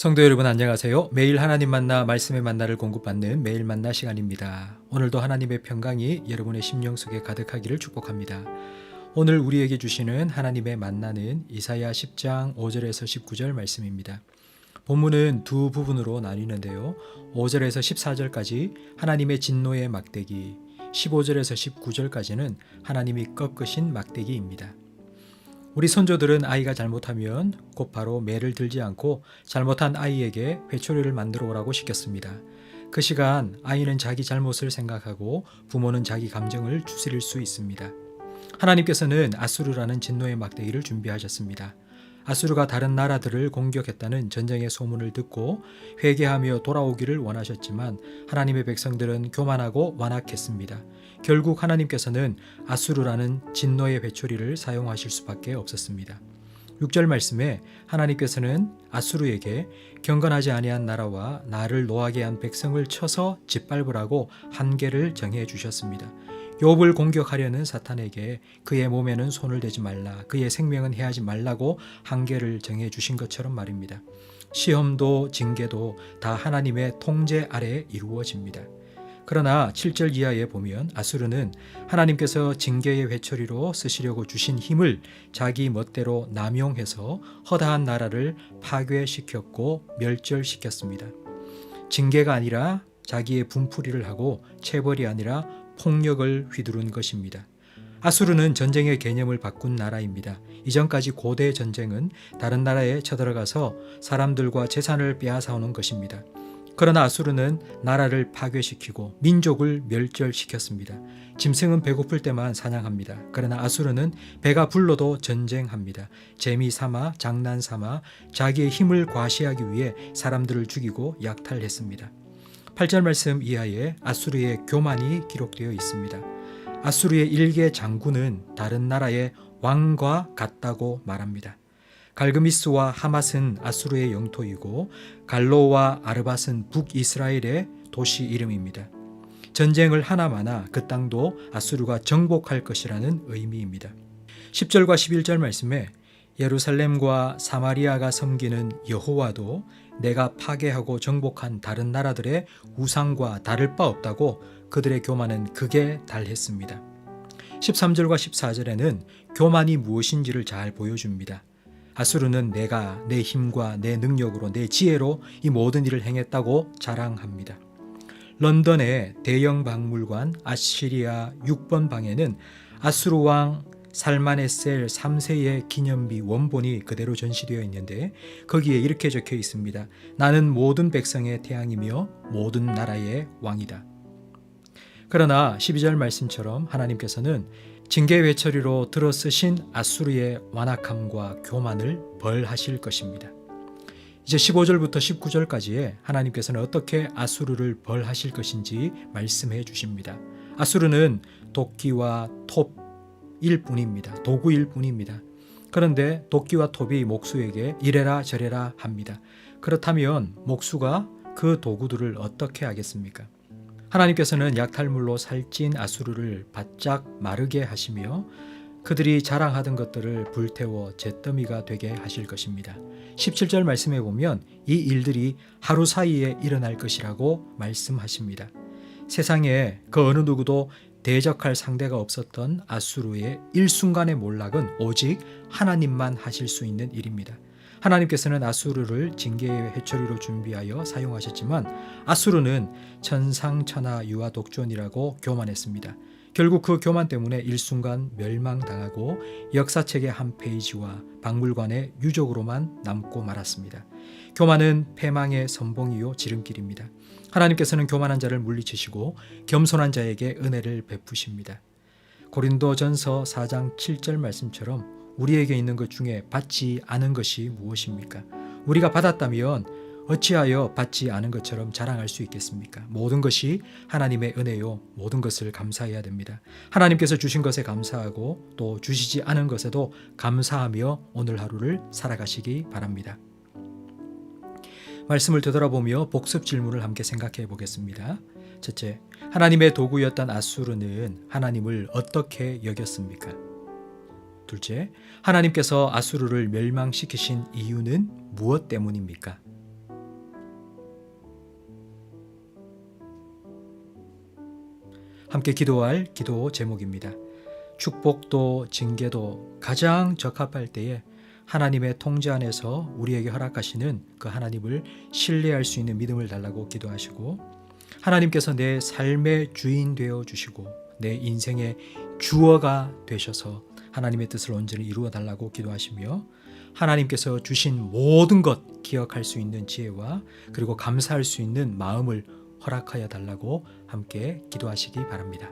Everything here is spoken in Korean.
성도 여러분 안녕하세요. 매일 하나님 만나 말씀의 만나를 공급받는 매일 만나 시간입니다. 오늘도 하나님의 평강이 여러분의 심령 속에 가득하기를 축복합니다. 오늘 우리에게 주시는 하나님의 만나는 이사야 10장 5절에서 19절 말씀입니다. 본문은 두 부분으로 나뉘는데요. 5절에서 14절까지 하나님의 진노의 막대기, 15절에서 19절까지는 하나님이 꺾으신 막대기입니다. 우리 선조들은 아이가 잘못하면 곧바로 매를 들지 않고 잘못한 아이에게 회초리를 만들어 오라고 시켰습니다. 그 시간 아이는 자기 잘못을 생각하고 부모는 자기 감정을 추스릴 수 있습니다. 하나님께서는 아수르라는 진노의 막대기를 준비하셨습니다. 아수르가 다른 나라들을 공격했다는 전쟁의 소문을 듣고 회개하며 돌아오기를 원하셨지만 하나님의 백성들은 교만하고 완악했습니다. 결국 하나님께서는 아수르라는 진노의 회초리를 사용하실 수밖에 없었습니다. 6절 말씀에 하나님께서는 아수르에게 경건하지 아니한 나라와 나를 노하게 한 백성을 쳐서 짓밟으라고 한계를 정해 주셨습니다. 욥을 공격하려는 사탄에게 그의 몸에는 손을 대지 말라, 그의 생명은 해하지 말라고 한계를 정해 주신 것처럼 말입니다. 시험도 징계도 다 하나님의 통제 아래 이루어집니다. 그러나 7절 이하에 보면 아수르는 하나님께서 징계의 회초리로 쓰시려고 주신 힘을 자기 멋대로 남용해서 허다한 나라를 파괴시켰고 멸절시켰습니다. 징계가 아니라 자기의 분풀이를 하고 체벌이 아니라 폭력을 휘두른 것입니다. 아수르는 전쟁의 개념을 바꾼 나라입니다. 이전까지 고대 전쟁은 다른 나라에 쳐들어가서 사람들과 재산을 빼앗아오는 것입니다. 그러나 아수르는 나라를 파괴시키고 민족을 멸절시켰습니다. 짐승은 배고플 때만 사냥합니다. 그러나 아수르는 배가 불러도 전쟁합니다. 재미삼아 장난삼아 자기의 힘을 과시하기 위해 사람들을 죽이고 약탈했습니다. 8절 말씀 이하에 아수르의 교만이 기록되어 있습니다. 아수르의 일개 장군은 다른 나라의 왕과 같다고 말합니다. 갈그미스와 하맛은 아수르의 영토이고 갈로와 아르밧은 북이스라엘의 도시 이름입니다. 전쟁을 하나마나 그 땅도 아수르가 정복할 것이라는 의미입니다. 10절과 11절 말씀에 예루살렘과 사마리아가 섬기는 여호와도 내가 파괴하고 정복한 다른 나라들의 우상과 다를 바 없다고 그들의 교만은 극에 달했습니다. 13절과 14절에는 교만이 무엇인지를 잘 보여줍니다. 아수르는 내가 내 힘과 내 능력으로 내 지혜로 이 모든 일을 행했다고 자랑합니다. 런던의 대형 박물관 아시리아 6번 방에는 아수르 왕 살마네셀 3세의 기념비 원본이 그대로 전시되어 있는데 거기에 이렇게 적혀 있습니다. 나는 모든 백성의 태양이며 모든 나라의 왕이다. 그러나 12절 말씀처럼 하나님께서는 징계 회초리로 들어쓰신 아수르의 완악함과 교만을 벌하실 것입니다. 이제 15절부터 19절까지에 하나님께서는 어떻게 아수르를 벌하실 것인지 말씀해 주십니다. 아수르는 도끼와 톱일 뿐입니다. 도구일 뿐입니다. 그런데 도끼와 톱이 목수에게 이래라 저래라 합니다. 그렇다면 목수가 그 도구들을 어떻게 하겠습니까? 하나님께서는 약탈물로 살찐 아수르를 바짝 마르게 하시며 그들이 자랑하던 것들을 불태워 잿더미가 되게 하실 것입니다. 17절 말씀해 보면 이 일들이 하루 사이에 일어날 것이라고 말씀하십니다. 세상에 그 어느 누구도 대적할 상대가 없었던 아수르의 일순간의 몰락은 오직 하나님만 하실 수 있는 일입니다. 하나님께서는 아수르를 징계의 회초리로 준비하여 사용하셨지만 아수르는 천상천하 유아독존이라고 교만했습니다. 결국 그 교만 때문에 일순간 멸망당하고 역사책의 한 페이지와 박물관의 유적으로만 남고 말았습니다. 교만은 패망의 선봉이요 지름길입니다. 하나님께서는 교만한 자를 물리치시고 겸손한 자에게 은혜를 베푸십니다. 고린도전서 4장 7절 말씀처럼 우리에게 있는 것 중에 받지 않은 것이 무엇입니까? 우리가 받았다면 어찌하여 받지 않은 것처럼 자랑할 수 있겠습니까? 모든 것이 하나님의 은혜요. 모든 것을 감사해야 됩니다. 하나님께서 주신 것에 감사하고 또 주시지 않은 것에도 감사하며 오늘 하루를 살아가시기 바랍니다. 말씀을 되돌아보며 복습 질문을 함께 생각해 보겠습니다. 첫째, 하나님의 도구였던 아수르는 하나님을 어떻게 여겼습니까? 둘째, 하나님께서 아수르를 멸망시키신 이유는 무엇 때문입니까? 함께 기도할 기도 제목입니다. 축복도 징계도 가장 적합할 때에 하나님의 통제 안에서 우리에게 허락하시는 그 하나님을 신뢰할 수 있는 믿음을 달라고 기도하시고, 하나님께서 내 삶의 주인 되어 주시고 내 인생의 주어가 되셔서 하나님의 뜻을 온전히 이루어 달라고 기도하시며, 하나님께서 주신 모든 것 기억할 수 있는 지혜와 그리고 감사할 수 있는 마음을 허락하여 달라고 함께 기도하시기 바랍니다.